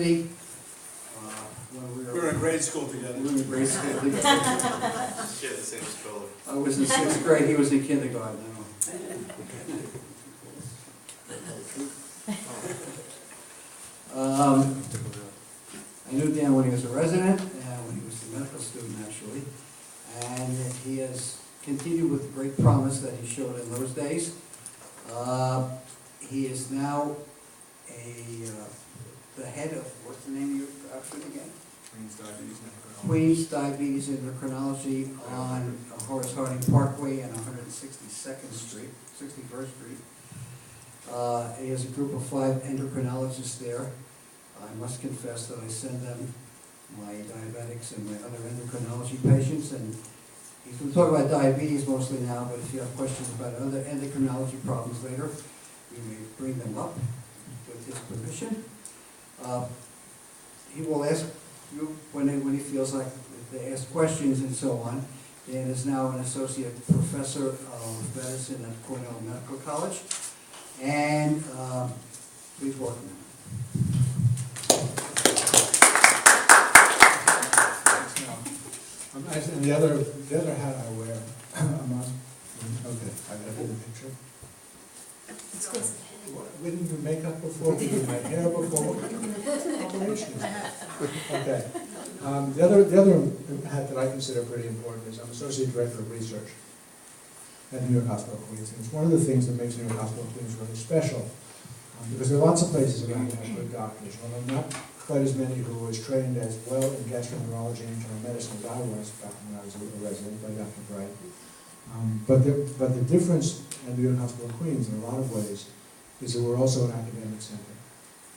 We were in grade school together. We were in grade school together. Share the same stroller. I was in 6th grade, he was in kindergarten. I knew Dan when he was a resident, when he was a medical student actually, and he has continued with the great promise that he showed in those days. He is now the head of, what's the name of your outfit again? Queens Diabetes Endocrinology on Horace Harding Parkway and 162nd Street, 61st Street. He has a group of 5 endocrinologists there. I must confess that I send them my diabetics and my other endocrinology patients, and he's going to talk about diabetes mostly now, but if you have questions about other endocrinology problems later, you may bring them up with his permission. He will ask you when he feels like they ask questions and so on. Dan is now an associate professor of medicine at Cornell Medical College, and please welcome him. And the other hat I wear, I'm on. Okay, I got the picture. We didn't do makeup before, we did my hair before. Okay. The other hat that I consider pretty important is I'm Associate Director of Research at New York Hospital Queens. And it's one of the things that makes New York Hospital Queens really special. Because there are lots of places around that have good doctors, although not quite as many who was trained as well in gastroenterology and internal medicine as I was back when I was a resident by Dr. Bright. But the difference at New York Hospital Queens in a lot of ways is that we're also an academic center.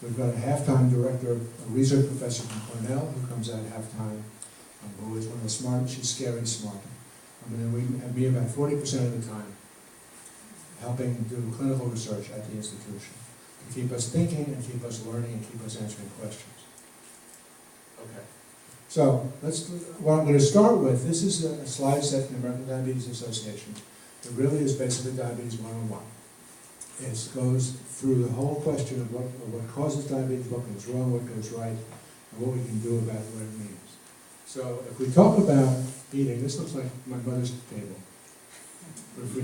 We've got a half-time director, a research professor from Cornell who comes out half-time, who is one of the smartest, she's scary smart. And then we have me about 40% of the time helping do clinical research at the institution to keep us thinking and keep us learning and keep us answering questions. Okay. So, what I'm going to start with, this is a slide set from the American Diabetes Association. It really is basically Diabetes 101. It goes through the whole question of what causes diabetes, what goes wrong, what goes right, and what we can do about what it means. So if we talk about eating, this looks like my mother's table. But if we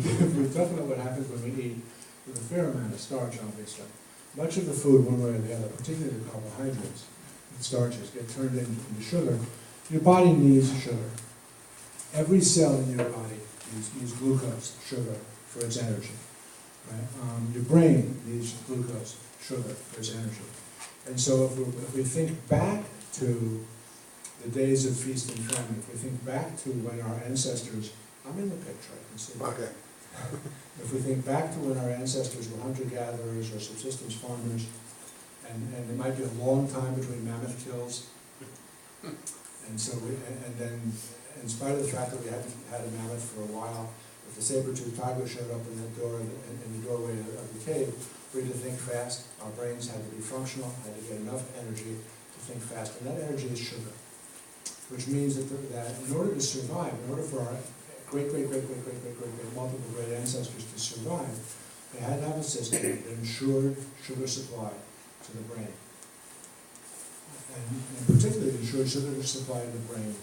talk about what happens when we eat, with a fair amount of starch, obviously, much of the food, one way or the other, particularly the carbohydrates, the starches, get turned into sugar. Your body needs sugar. Every cell in your body needs glucose, sugar, for its energy. Right? Your brain needs glucose, sugar, for its energy. And so if we think back to the days of feast and famine, if we think back to when our ancestors, I'm in the picture, I can see that. Okay. If we think back to when our ancestors were hunter-gatherers or subsistence farmers, and there might be a long time between mammoth kills, and so and then, in spite of the fact that we hadn't had a mammoth for a while, if the saber-toothed tiger showed up in the doorway of the cave, we had to think fast. Our brains had to be functional, had to get enough energy to think fast, and that energy is sugar, which means that in order to survive, in order for our great multiple great ancestors to survive, they had to have a system that ensured sugar supply to the brain. And particularly ensured sugar supply to the brain,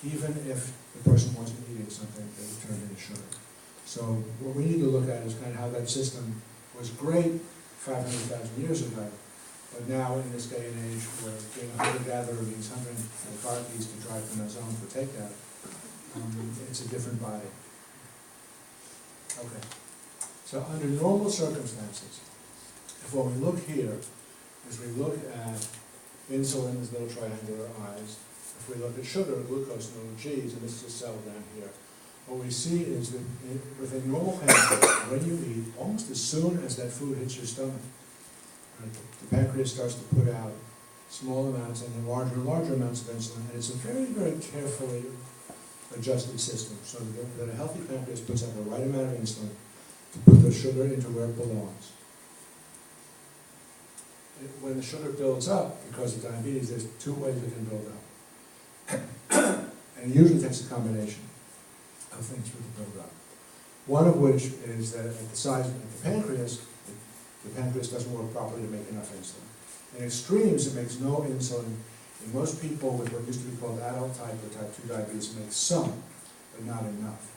even if the person wasn't eating something that would turn into sugar. So what we need to look at is kind of how that system was great 500,000 years ago, but now in this day and age where being a hunter-gatherer means hunting the car keys to drive from a zone for takeout, it's a different body. Okay. So under normal circumstances, if what we look here is we look at insulin as little triangular eyes, if we look at sugar, glucose, little g's, and this is a cell down here, what we see is that within normal pancreas, when you eat, almost as soon as that food hits your stomach, right, the pancreas starts to put out small amounts and then larger and larger amounts of insulin, and it's a very, very carefully adjusted system, so that a healthy pancreas puts out the right amount of insulin to put the sugar into where it belongs. When the sugar builds up, because of diabetes, there's 2 ways it can build up. And it usually takes a combination of things for it to build up. One of which is that at the size of the pancreas doesn't work properly to make enough insulin. In extremes, it makes no insulin. In most people with what used to be called adult type or type 2 diabetes, it makes some, but not enough.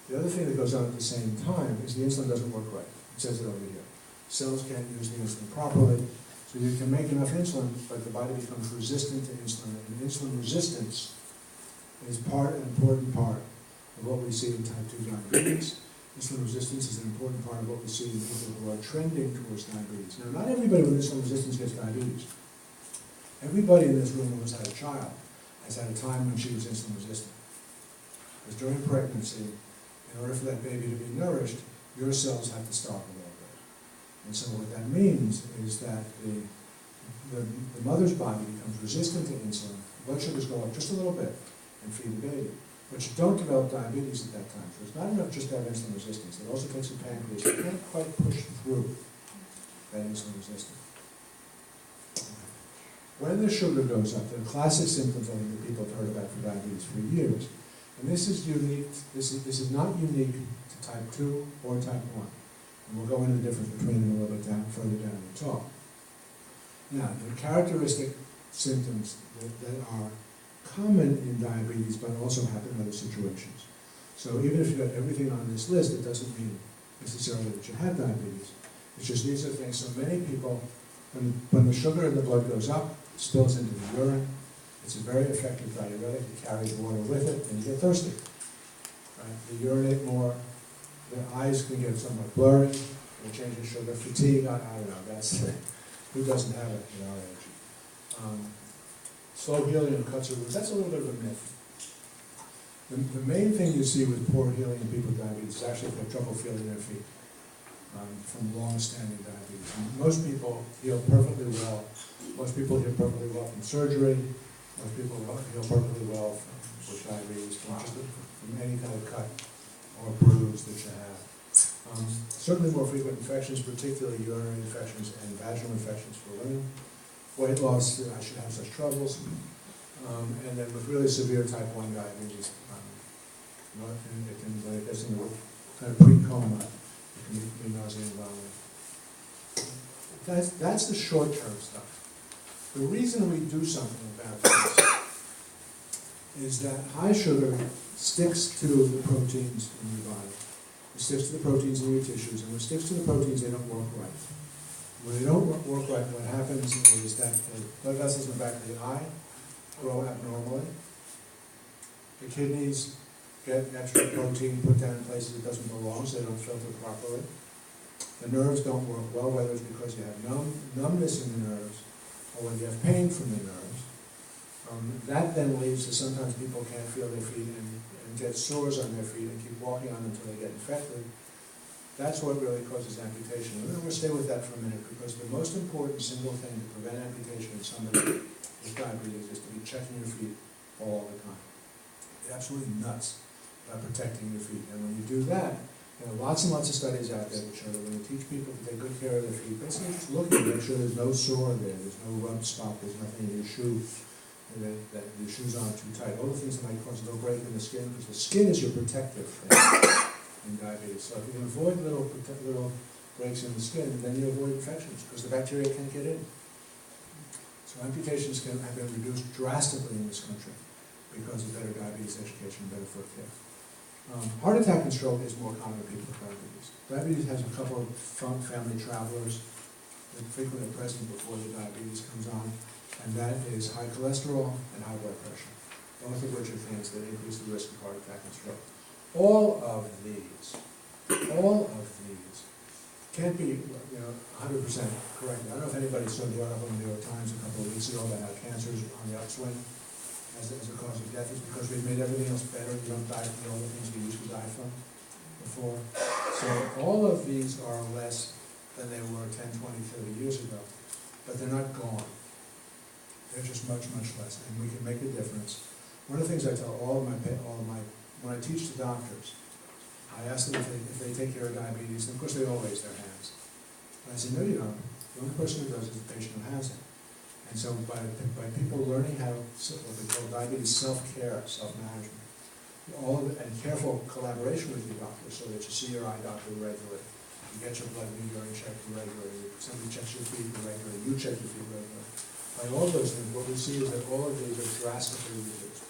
The other thing that goes on at the same time is the insulin doesn't work right. It says it over here. Cells can't use the insulin properly, so you can make enough insulin, but the body becomes resistant to insulin. And insulin resistance is an important part of what we see in type 2 diabetes. Insulin resistance is an important part of what we see in people who are trending towards diabetes. Now, not everybody with insulin resistance gets diabetes. Everybody in this room who has had a child has had a time when she was insulin resistant. Because during pregnancy, in order for that baby to be nourished, your cells have to starve a little bit. And so what that means is that the mother's body becomes resistant to insulin, blood sugars go up just a little bit and feed the baby. But you don't develop diabetes at that time. So it's not enough just to have insulin resistance. It also takes a pancreas. You can't quite push through that insulin resistance. When the sugar goes up, the classic symptoms I think that people have heard about for diabetes for years, and this is unique, this is not unique to type 2 or type 1. And we'll go into the difference between them a little bit further down in the talk. Now, the characteristic symptoms that are common in diabetes but also happen in other situations. So even if you've got everything on this list, it doesn't mean necessarily that you have diabetes. It's just these are things. So many people, when the sugar in the blood goes up, it spills into the urine. It's a very effective diuretic. It carries water with it, and you get thirsty. Right? You urinate more. The eyes can get somewhat blurry. They change the sugar. Fatigue, I don't know. That's who doesn't have it in our age. Slow healing of cuts or wounds, that's a little bit of a myth. The main thing you see with poor healing in people with diabetes is actually if they have trouble feeling their feet from long-standing diabetes. And most people heal perfectly well. Most people heal perfectly well from surgery. Most people heal perfectly well with diabetes, from any kind of cut or bruise that you have. Certainly more frequent infections, particularly urinary infections and vaginal infections for women. Weight loss, I should have such troubles. And then with really severe type 1 diabetes, when it gets into kind of pre-coma, it can be nausea and vomiting. That's the short-term stuff. The reason we do something about this is that high sugar sticks to the proteins in your body. It sticks to the proteins in your tissues, and when it sticks to the proteins, they don't work right. When they don't work right, what happens is that the blood vessels in the back of the eye grow abnormally. The kidneys get extra protein put down in places it doesn't belong, so they don't filter properly. The nerves don't work well, whether it's because you have numbness in the nerves or when you have pain from the nerves. That then leads to sometimes people can't feel their feet and get sores on their feet and keep walking on them until they get infected. That's what really causes amputation. And we're going to stay with that for a minute because the most important single thing to prevent amputation in somebody with diabetes is to be checking your feet all the time. You're absolutely nuts about protecting your feet. And when you do that, there are lots and lots of studies out there that show that when you teach people to take good care of their feet, basically just looking to make sure there's no sore there, there's no rubbed spot, there's nothing in your shoe, that your shoes aren't too tight. All the things that might cause a little break in the skin, because the skin is your protective thing in diabetes. So if you can avoid little breaks in the skin, then you avoid infections, because the bacteria can't get in. So amputations have been reduced drastically in this country because of better diabetes education and better foot care. Heart attack and stroke is more common in people with diabetes. Diabetes has a couple of family travelers that frequently are present before the diabetes comes on, and that is high cholesterol and high blood pressure, both of which are things that increase the risk of heart attack and stroke. All of these can't be 100% correct. I don't know if anybody saw the article in the New York Times a couple of weeks ago about how cancer is on the upswing as a cause of death. It's because we've made everything else better. You don't die from all the things we used to die from before. So all of these are less than they were 10, 20, 30 years ago, but they're not gone. They're just much, much less, and we can make a difference. One of the things I tell all of my when I teach the doctors, I ask them if they take care of diabetes, and of course they all raise their hands. And I say, no, you don't. The only person who does is the patient who has it. And so by people learning how what we call diabetes self-care, self-management, and careful collaboration with your doctor so that you see your eye doctor regularly, You get your blood and urine checked regularly, somebody checks your feet regularly, you check your feet regularly. By all those things, what we see is that all of these are drastically reduced.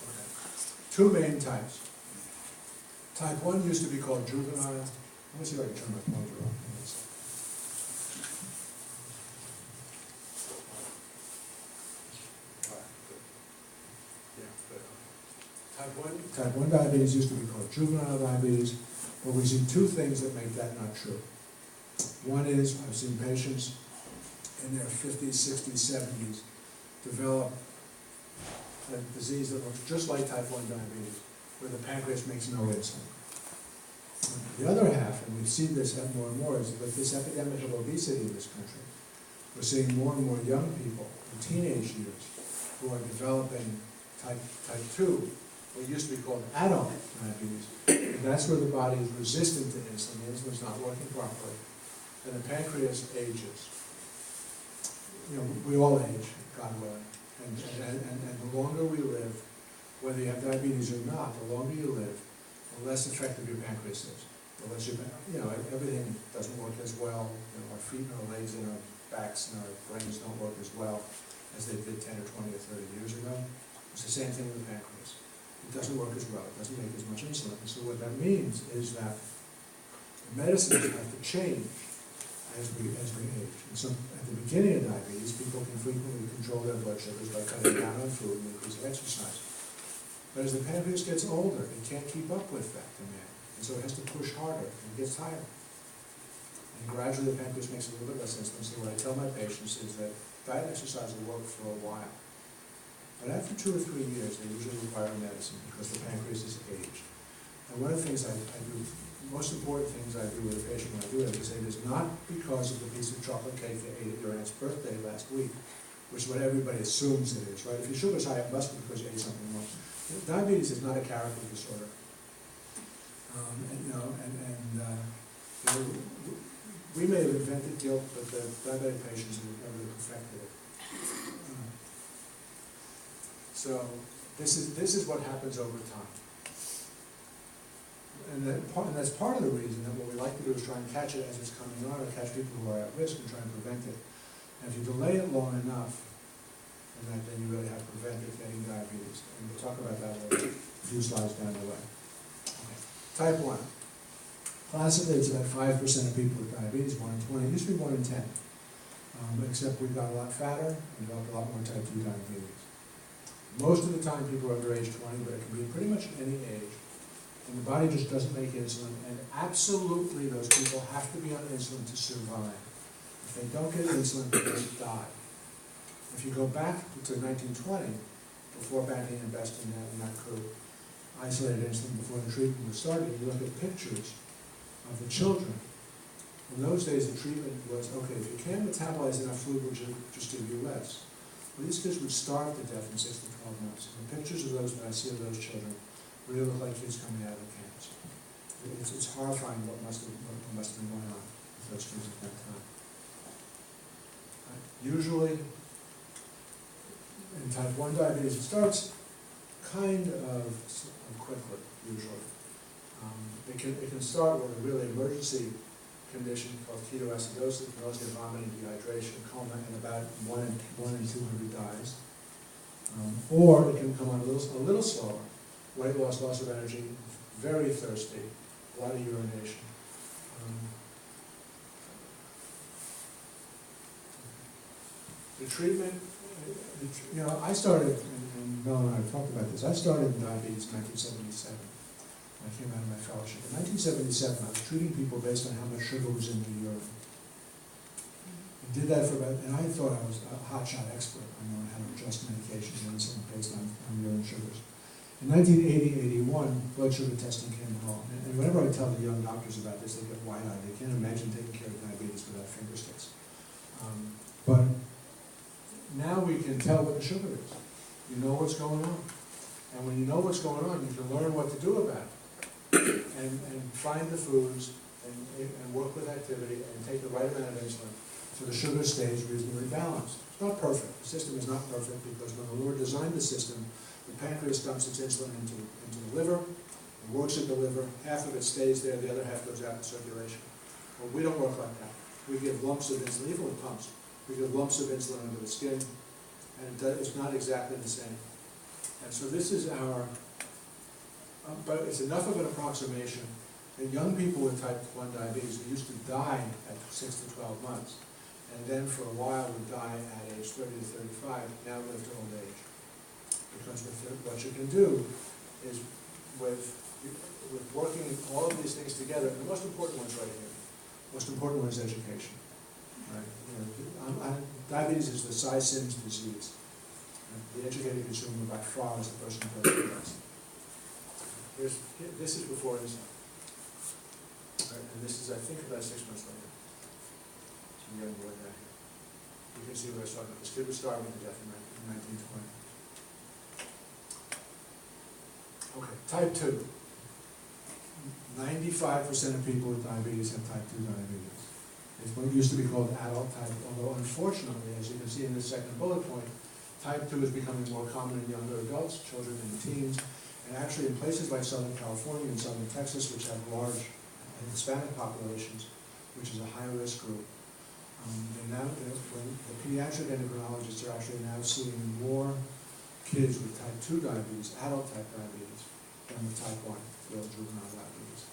Okay. Two main types. Type 1 used to be called juvenile. Let me see if I can turn my pointer on. Type 1 diabetes used to be called juvenile diabetes, but we see two things that make that not true. One is, I've seen patients in their 50s, 60s, 70s develop a disease that looks just like type 1 diabetes, where the pancreas makes no insulin. The other half, and we see this more and more, is with this epidemic of obesity in this country, we're seeing more and more young people in teenage years who are developing type 2, what used to be called adult diabetes. And that's where the body is resistant to insulin. The insulin's not working properly. And the pancreas ages. You know, we all age, God willing. And the longer we live, whether you have diabetes or not, the longer you live, the less effective your pancreas is. The less everything doesn't work as well. You know, our feet and our legs and our backs and our brains don't work as well as they did 10 or 20 or 30 years ago. It's the same thing with the pancreas. It doesn't work as well. It doesn't make as much insulin. And so what that means is that the medicines have to change as we age. And so at the beginning of diabetes, people can frequently control their blood sugars by cutting down on food and increasing exercise. But as the pancreas gets older, it can't keep up with that demand. And so it has to push harder and it gets tired. And gradually the pancreas makes a little bit less insulin. So what I tell my patients is that diet and exercise will work for a while. But after 2 or 3 years, they usually require medicine because the pancreas is aged. And one of the things I do, most important things I do with a patient when I do it, is say it is not because of the piece of chocolate cake they ate at your aunt's birthday last week, which is what everybody assumes it is, right? If your sugar's high, it must be because you ate something wrong. Diabetes is not a character disorder. We may have invented guilt, but the diabetic patients have never perfected it. So this is what happens over time. And that's part of the reason that what we like to do is try and catch it as it's coming on, or catch people who are at risk and try and prevent it. And if you delay it long enough, then you really have prevented getting diabetes. And we'll talk about that a few slides down the way. Okay. Type 1. Classically, it's about 5% of people with diabetes, 1 in 20. It used to be 1 in 10. Except we've got a lot fatter and developed a lot more type 2 diabetes. Most of the time people are under age 20, but it can be pretty much any age. And the body just doesn't make insulin, and absolutely those people have to be on insulin to survive. If they don't get insulin, they die. If you go back to 1920, before Banting and Beston and that crew isolated insulin before the treatment was started, you look at pictures of the children. In those days, the treatment was, okay, if you can't metabolize enough food, we'll just give you less. Well, these kids would starve to death in 6 to 12 months. And the pictures of those that I see of those children really look like kids coming out of the camps. It's horrifying what must have been going on with those kids at that time. Usually, in type 1 diabetes, it starts kind of quickly, usually. It can start with a really emergency condition called ketoacidosis, nausea, vomiting, dehydration, coma, and about 1 in 200 dies. Or it can come on a little slower. Weight loss, loss of energy, very thirsty, a lot of urination. The treatment, I started, and Mel and I talked about this, I started in diabetes in 1977. I came out of my fellowship. In 1977, I was treating people based on how much sugar was in their urine. I did that for about, and I thought I was a hotshot expert. I know how to adjust medications and insulin based on urine sugars. In 1980-81, blood sugar testing came along. And whenever I tell the young doctors about this, they get wide-eyed. They can't imagine taking care of diabetes without finger sticks. But now we can tell what the sugar is. You know what's going on. And when you know what's going on, you can learn what to do about it. And find the foods and work with activity and take the right amount of insulin so the sugar stays reasonably balanced. It's not perfect. The system is not perfect because when the Lord designed the system, the pancreas dumps its insulin into the liver, and works at the liver, half of it stays there, the other half goes out in circulation. Well, we don't work like that. We give lumps of insulin, even with pumps, we give lumps of insulin under the skin, and it's not exactly the same. And so this is our, but it's enough of an approximation that young people with type 1 diabetes who used to die at 6 to 12 months, and then for a while would die at age 30 to 35, now live to old age. Because what you can do is with working all of these things together, and the most important one's right here. The most important one is education. Right? Diabetes is the Cy-Sims disease. The educated consumer by far is the person who plays the best. This is before and after. Right? And this is, I think, about 6 months later. So I'm getting more than that here. You can see what I was talking about. This kid was starving to death in 1920. Okay, type 2. 95% of people with diabetes have type 2 diabetes. It's what used to be called adult type, although unfortunately, as you can see in the second bullet point, type 2 is becoming more common in younger adults, children and teens, and actually in places like Southern California and Southern Texas, which have large Hispanic populations, which is a high-risk group. When the pediatric endocrinologists are actually now seeing more kids with type 2 diabetes, adult type diabetes, than with type 1, real juvenile diabetes.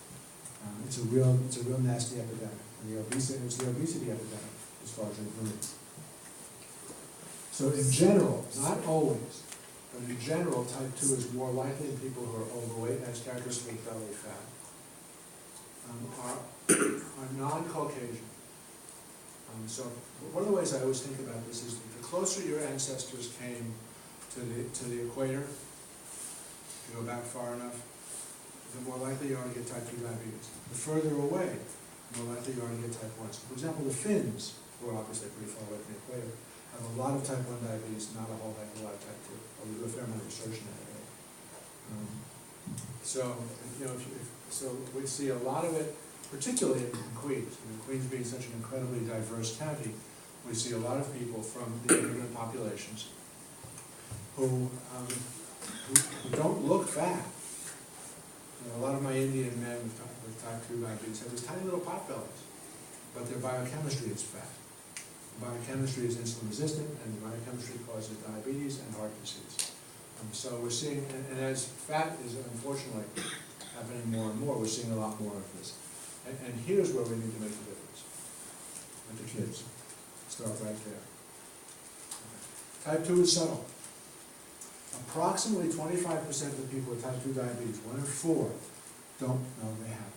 It's a real nasty epidemic. And it's the obesity epidemic, as far as I believe. So in general, not always, but in general, type 2 is more likely in people who are overweight, as characteristic of belly fat, are non-Caucasian. So one of the ways I always think about this is that the closer your ancestors came to the equator, if you go back far enough, the more likely you are to get type 2 diabetes. The further away, the more likely you are to get type 1. So for example, the Finns, who are obviously pretty far away from the equator, have a lot of type 1 diabetes, not a whole heck of a lot of type 2. Although we do a fair amount of research in that area. So we see a lot of it, particularly in Queens. I mean, Queens being such an incredibly diverse county, we see a lot of people from the immigrant populations who don't look fat. A lot of my Indian men with type 2 diabetes have these tiny little pot bellies, but their biochemistry is fat. The biochemistry is insulin resistant, and the biochemistry causes diabetes and heart disease. So we're seeing, and as fat is unfortunately happening more and more, we're seeing a lot more of this. And here's where we need to make the difference with the kids. Start right there. Type 2 is subtle. Approximately 25% of the people with type 2 diabetes, 1 in 4, don't know they have it.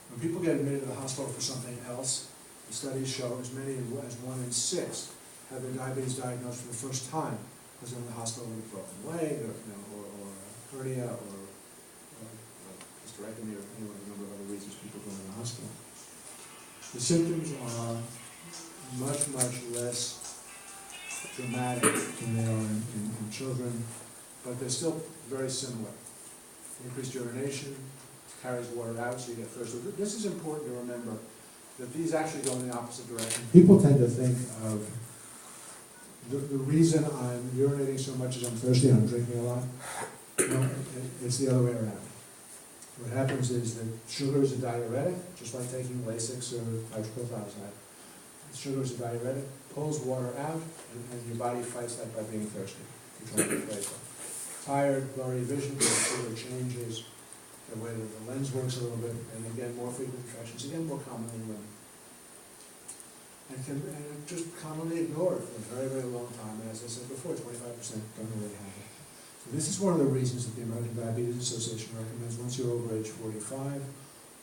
When people get admitted to the hospital for something else, the studies show as many as 1 in 6 have their diabetes diagnosed for the first time because they're in the hospital with a broken leg, or a hernia, or hysterectomy, or any number of other reasons people go to the hospital. The symptoms are much, much less dramatic than they are in children, but they're still very similar. Increased urination, carries water out, so you get thirsty. This is important to remember, that these actually go in the opposite direction. People tend to think of the reason I'm urinating so much is I'm thirsty and I'm drinking a lot. No, it's the other way around. What happens is that sugar is a diuretic, just like taking Lasix or hydrochlorothiazide. Sugar is a diuretic, pulls water out, and your body fights that by being thirsty. You're trying to get away. Tired, blurry vision, sugar changes the way that the lens works a little bit, and again, more frequent infections, again, more commonly in women. And just commonly ignored for a very, very long time, and as I said before, 25% don't really have it. So this is one of the reasons that the American Diabetes Association recommends once you're over age 45,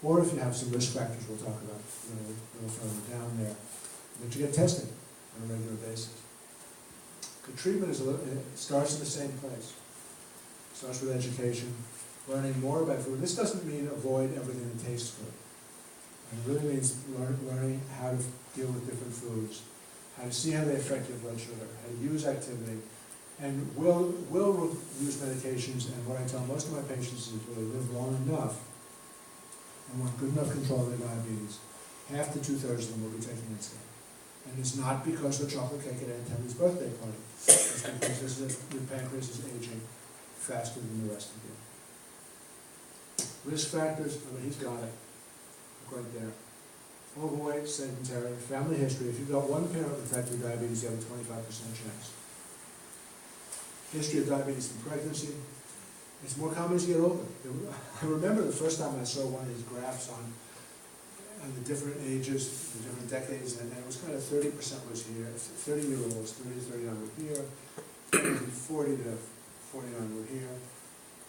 or if you have some risk factors we'll talk about a little further down there, that you get tested on a regular basis. The treatment starts in the same place. It starts with education, learning more about food. This doesn't mean avoid everything that tastes good. It really means learning how to deal with different foods, how to see how they affect your blood sugar, how to use activity, and will use medications. And what I tell most of my patients is when they live long enough and want good enough control of their diabetes, half to 2/3 of them will be taking insulin. And it's not because of the chocolate cake at Aunt Emmy's birthday party. It's because your pancreas is aging faster than the rest of you. Risk factors, I mean, he's got it, right there. Overweight, sedentary, family history. If you've got one parent with type 2 diabetes, you have a 25% chance. History of diabetes in pregnancy. It's more common as you get older. I remember the first time I saw one of these graphs on the different ages, the different decades, and it was kind of 30% was here, 30-year-olds, 30 to 39 were here, 40 to 49 were here,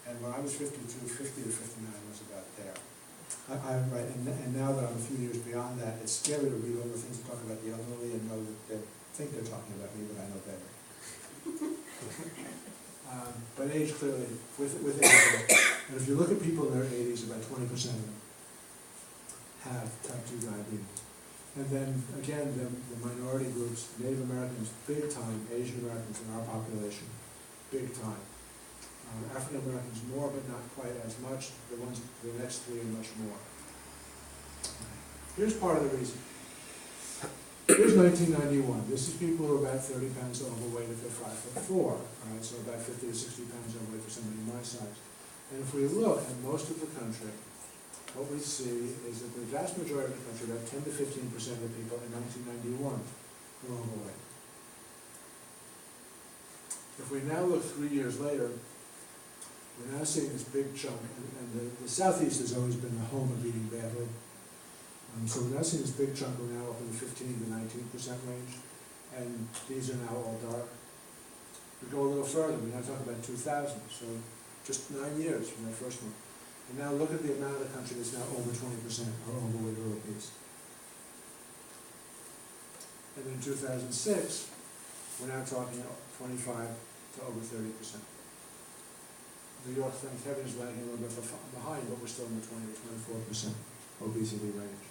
and when I was 52, 50 to 59 was about there. I'm right, and now that I'm a few years beyond that, it's scary to read all the things that talk about the elderly and know that they think they're talking about me, but I know better. But age clearly, with age, and if you look at people in their 80s, about 20% of them have type 2 diabetes. And then, again, the minority groups, Native Americans, big time, Asian Americans in our population, big time. African Americans more, but not quite as much. The next three are much more. Here's part of the reason. Here's 1991. This is people who are about 30 pounds overweight if they're 5'4", all right, so about 50 to 60 pounds overweight for somebody my size. And if we look at most of the country, what we see is that the vast majority of the country, about 10 to 15% of the people in 1991 were overweight. If we now look 3 years later, we're now seeing this big chunk, and the Southeast has always been the home of eating badly. So we're now seeing this big chunk, we're now up in the 15 to 19% range, and these are now all dark. We go a little further, we're now talking about 2000, so just 9 years from that first one. And now look at the amount of the country that's now over 20% are overweight or obese. And in 2006, we're now talking 25 to over 30%. New York, thank heaven, is lagging a little bit behind, but we're still in the 20 to 24% obesity range.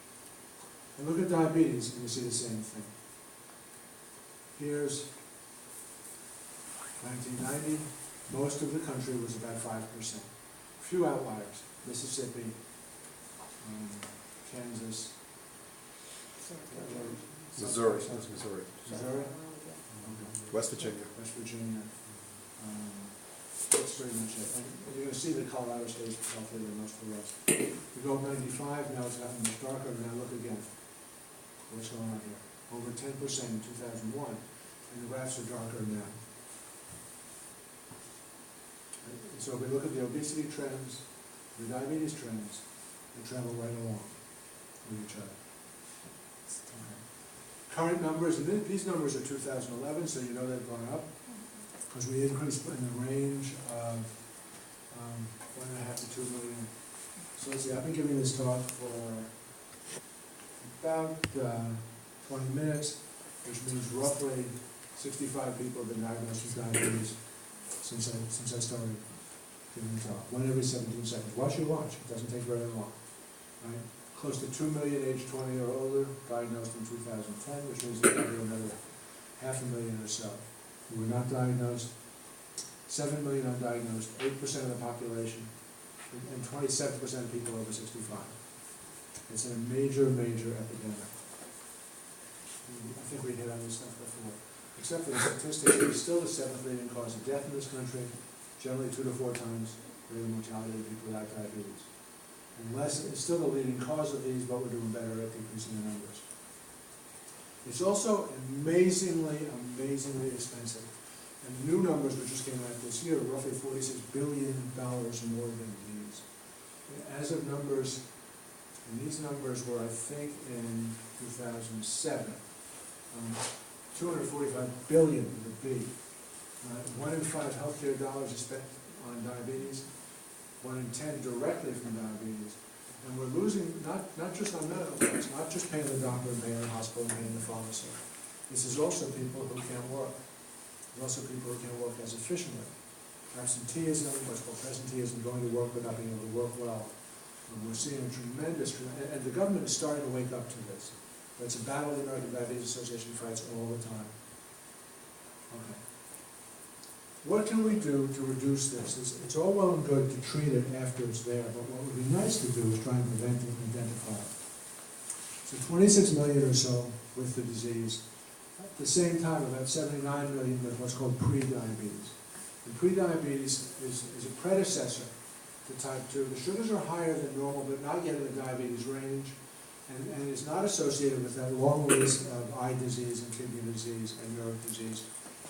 And look at diabetes, and you see the same thing. Here's 1990, most of the country was about 5%. Few outliers, Mississippi, Kansas, Missouri. Missouri, West Virginia. West Virginia. That's pretty much it. And you're going to see that Colorado stays healthier than most of the rest. We go up 95, now it's gotten much darker, and now look again. What's going on here? Over 10% in 2001, and the graphs are darker now. And so if we look at the obesity trends, the diabetes trends, they travel right along with each other. Okay. Current numbers, and these numbers are 2011, so you know they've gone up, because we increased in the range of 1.5 to 2 million. So let's see, I've been giving this talk for about 20 minutes, which means roughly 65 people have been diagnosed with diabetes since I started giving the talk. One every 17 seconds. Watch your watch. It doesn't take very long. Right? Close to 2 million age 20 or older diagnosed in 2010, which means there's probably another 500,000 or so who were not diagnosed. 7 million undiagnosed, 8% of the population, and 27% of people over 65. It's a major, major epidemic. I think we hit on this stuff before. Except for the statistics, it's still the 7th leading cause of death in this country, generally 2 to 4 times greater mortality of people without diabetes. It's still the leading cause of these, but we're doing better at decreasing the numbers. It's also amazingly, amazingly expensive. And the new numbers which just came out this year, roughly $46 billion more than these. As of numbers, and these numbers were, I think, in 2007, 245 billion with a B. 1 in 5 healthcare dollars is spent on diabetes, 1 in 10 directly from diabetes. And we're losing, not just on medical costs, not just paying the doctor and paying the hospital and paying the pharmacy. This is also people who can't work. There's also people who can't work as efficiently. Absenteeism, what's called presenteeism, going to work but not being able to work well. And we're seeing a tremendous, and the government is starting to wake up to this. It's a battle the American Diabetes Association fights all the time. Okay. What can we do to reduce this? It's all well and good to treat it after it's there, but what would be nice to do is try and prevent it and identify it. So 26 million or so with the disease. At the same time, about 79 million with what's called pre-diabetes. And pre-diabetes is a predecessor to to type 2. The sugars are higher than normal, but not yet in the diabetes range, and it's not associated with that long list of eye disease and kidney disease and nerve disease.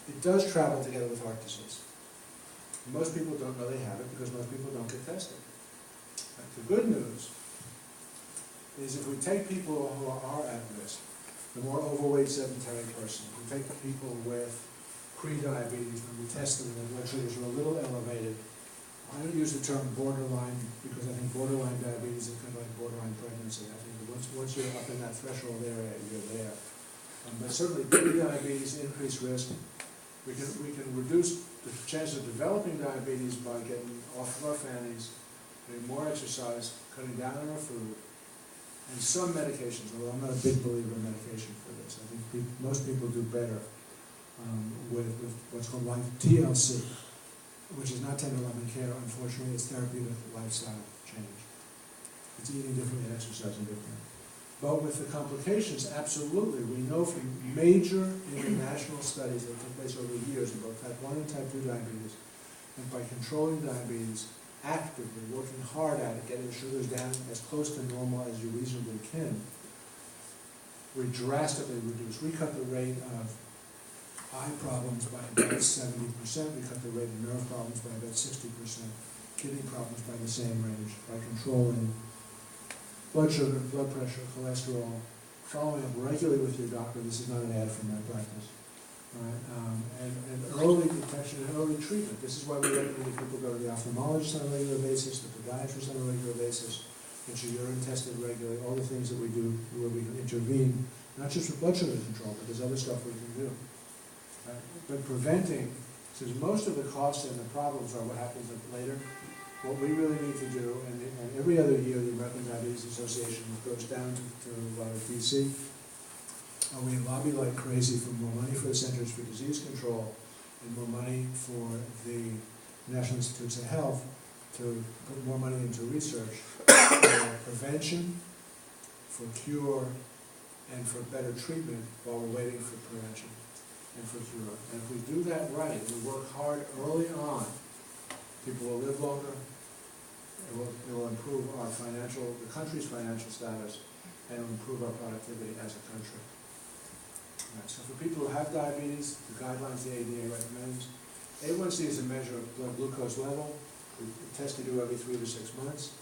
It does travel together with heart disease. Most people don't know they have it because most people don't get tested. But the good news is if we take people who are at risk, the more overweight sedentary person, we take people with pre-diabetes, when we test them and their blood sugars are a little elevated. I don't use the term borderline because I think borderline diabetes is kind of like borderline pregnancy. I think that once you're up in that threshold area, you're there. But certainly pre-diabetes, increased risk. We can reduce the chance of developing diabetes by getting off of our fannies, getting more exercise, cutting down on our food, and some medications, although I'm not a big believer in medication for this. I think most people do better with what's called TLC, which is not tender loving care. Unfortunately, it's therapeutic lifestyle change. It's eating differently, exercising differently. But with the complications, absolutely, we know from major international studies that took place over years in both type 1 and type 2 diabetes, and by controlling diabetes, actively working hard at it, getting the sugars down as close to normal as you reasonably can, we drastically reduce. We cut the rate of eye problems by about 70%, we cut the rate of nerve problems by about 60%, kidney problems by the same range, by controlling blood sugar, blood pressure, cholesterol, following up regularly with your doctor. This is not an ad for my practice. Right? And early detection and early treatment. This is why we recommend people go to the ophthalmologist on a regular basis, the podiatrist on a regular basis, get your urine tested regularly, all the things that we do where we can intervene, not just with blood sugar control, but there's other stuff we can do. Right? But preventing, since most of the costs and the problems are what happens later, what we really need to do, and every other year the American Diabetes Association goes down to DC, and we lobby like crazy for more money for the Centers for Disease Control and more money for the National Institutes of Health to put more money into research for prevention, for cure, and for better treatment while we're waiting for prevention and for cure. And if we do that right, we work hard early on, people will live longer. It will improve our the country's financial status, and it will improve our productivity as a country. Right, so for people who have diabetes, the guidelines the ADA recommends, A1C is a measure of blood glucose level. We test to do every 3 to 6 months.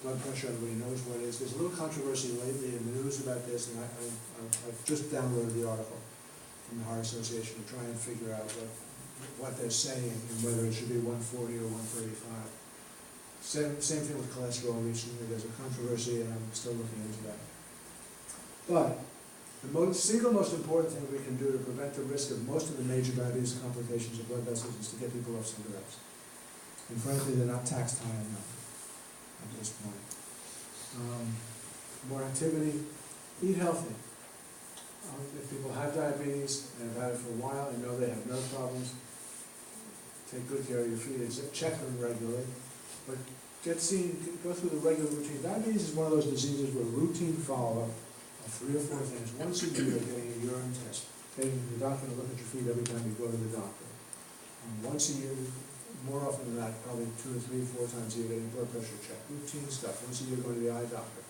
Blood pressure, everybody knows what it is. There's a little controversy lately in the news about this, and I've just downloaded the article from the Heart Association to try and figure out what they're saying and whether it should be 140 or 135. Same thing with cholesterol recently. There's a controversy, and I'm still looking into that. But the single most important thing we can do to prevent the risk of most of the major diabetes complications of blood vessels is to get people off cigarettes. And frankly, they're not taxed high enough at this point. More activity, eat healthy. If people have diabetes and have had it for a while and know they have nerve problems, take good care of your feet, check them regularly. But go through the regular routine. Diabetes is one of those diseases where routine follow-up of 3 or 4 things. Once a year, getting a urine test, getting the doctor to look at your feet every time you go to the doctor. Once a year, more often than that, probably 2 or 3 or 4 times a year, getting blood pressure checked. Routine stuff. Once a year, going to the eye doctor.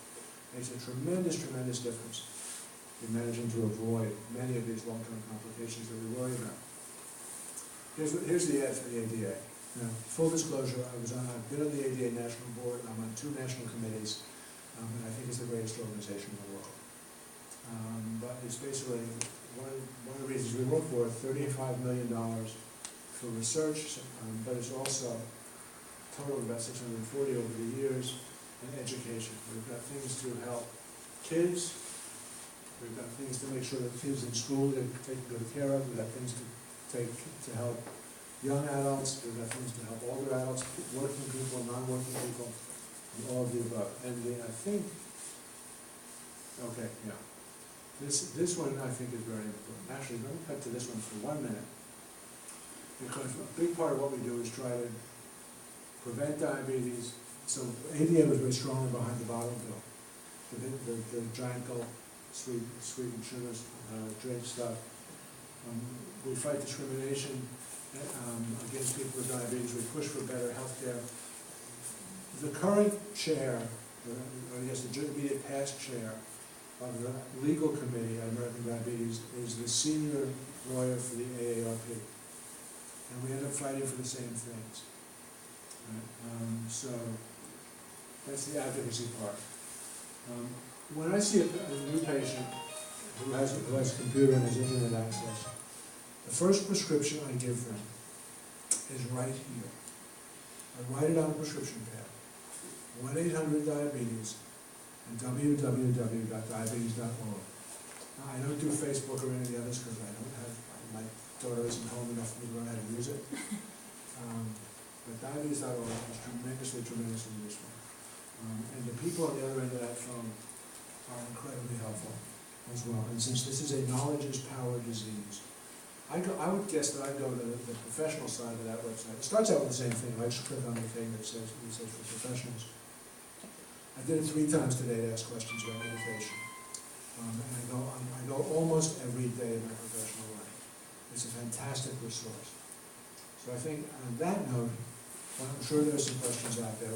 Makes a tremendous, tremendous difference in managing to avoid many of these long-term complications that we worry about. Here's the ad for the ADA. Now, full disclosure, I've been on the ADA National Board, I'm on 2 national committees, and I think it's the greatest organization in the world. But it's basically, one of the reasons we work for $35 million for research, but it's also total about 640 over the years, and education. We've got things to help kids, we've got things to make sure that kids in school are taken good care of, we've got things to help young adults, we've got things to help older adults, working people, non-working people, and all of the above. And I think, okay, yeah. This one I think is very important. Actually, let me cut to this one for 1 minute. Because a big part of what we do is try to prevent diabetes. So ADA was very strongly behind the bottle bill. The giant gulp, sweetened sugars, drink stuff. We fight discrimination against people with diabetes. We push for better health care. The current chair, or I guess the immediate past chair of the legal committee at American Diabetes is the senior lawyer for the AARP. And we end up fighting for the same things. Right? So that's the advocacy part. When I see a new patient who has a computer and has internet access, the first prescription I give them is right here. I write it on a prescription pad. 1-800-DIABETES and www.diabetes.org. Now, I don't do Facebook or any of the others because I don't have, my daughter isn't home enough for me to learn how to use it. But diabetes.org is tremendously useful. And the people on the other end of that phone are incredibly helpful as well. And since this is a knowledge is power disease, I would guess that I'd go to the professional side of that website. It starts out with the same thing. I just click on the thing that says for professionals. I did it 3 times today to ask questions about meditation. And I go almost every day in my professional life. It's a fantastic resource. So I think on that note, well, I'm sure there's some questions out there.